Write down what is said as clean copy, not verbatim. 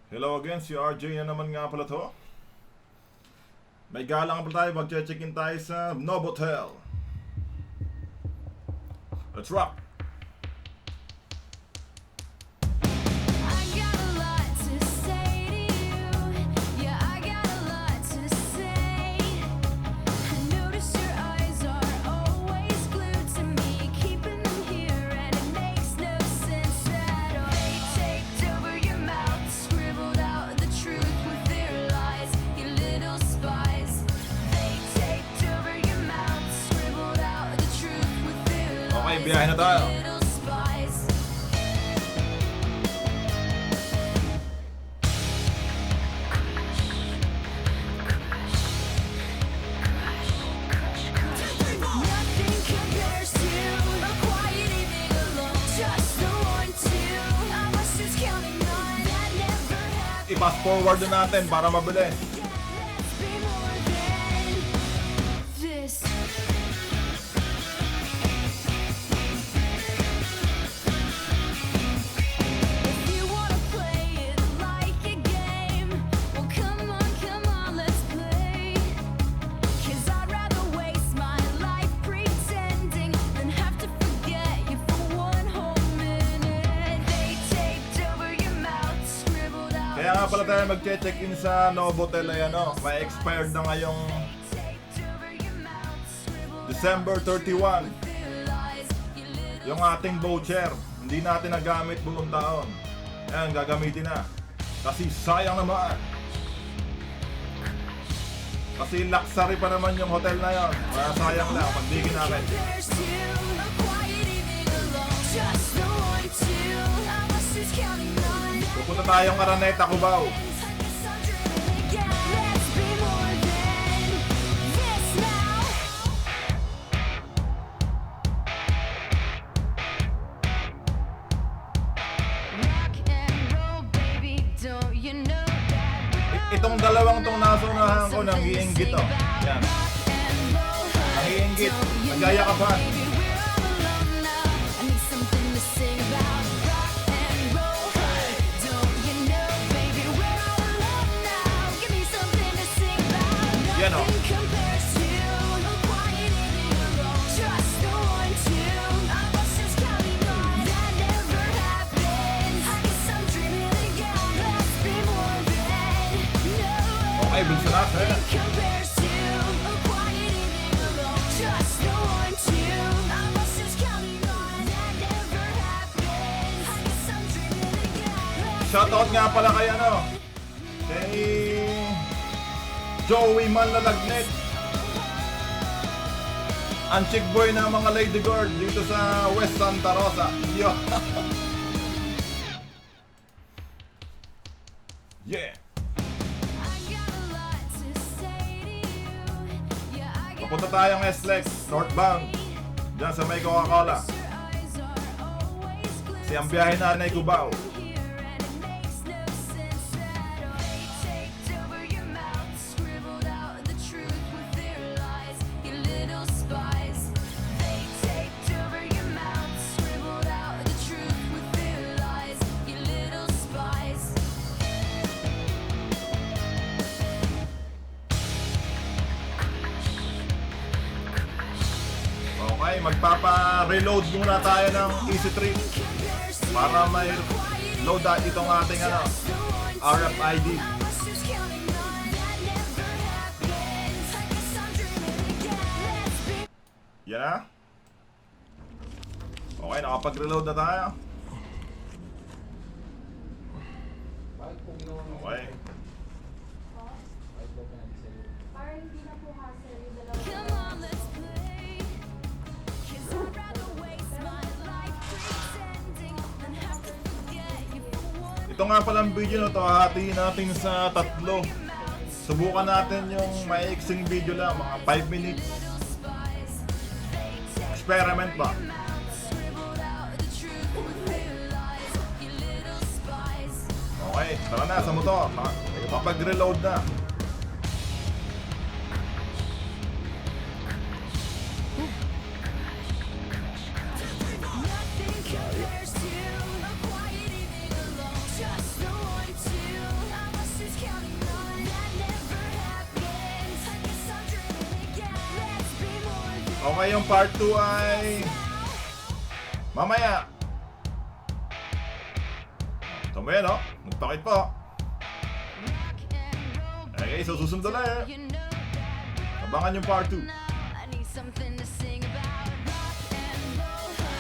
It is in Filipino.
Hello again, si RJ na naman nga pala to. May galang pa tayo, mag-check-in tayo sa Novotel. Let's rock! Okay, biyahe na tayo. I-fast forward na natin para mabilis. Kaya nga pala tayo mag-check-in sa Novotel ay may expired na ngayong December 31 yung ating voucher. Hindi natin nagamit buong taon. Ayan, gagamitin na. Kasi sayang naman. Kasi luxury pa naman yung hotel na yon. Kaya sayang lang pag di ginamit. Pupunta tayong Araneta, Cubao. Itong dalawang tong nasunahan ko nang iinggit to. Yan. Ang iinggit. Nagayakapan. Yan o. Okay, bilisan natin. Shoutout nga pala kay kay Joey Manlalagnet, ang chick boy na mga lady guard dito sa West Santa Rosa. Yo. Yeah. Papunta tayong SLEX northbound dyan sa may Coca-Cola. Kasi ang biyahe na ay Cubao. Okay, magpapa-reload muna tayo ng Easy Trip para may load itong ating RFID. Yan na. Okay, nakapag-reload na tayo. Okay. Ito nga palang video na to, hatiin natin sa tatlo. Subukan natin yung maiksing video lang, mga 5 minutes. Experiment ba? Okay, tara na sa motor. Kapag-reload na. Nothing compares to a quiet evening alone. Just the one to Okay, yung part 2 ay mamaya. Ito mo yan, oh. Magpakit po. Okay, so susunod na. Abangan yung part 2. I need something to sing about.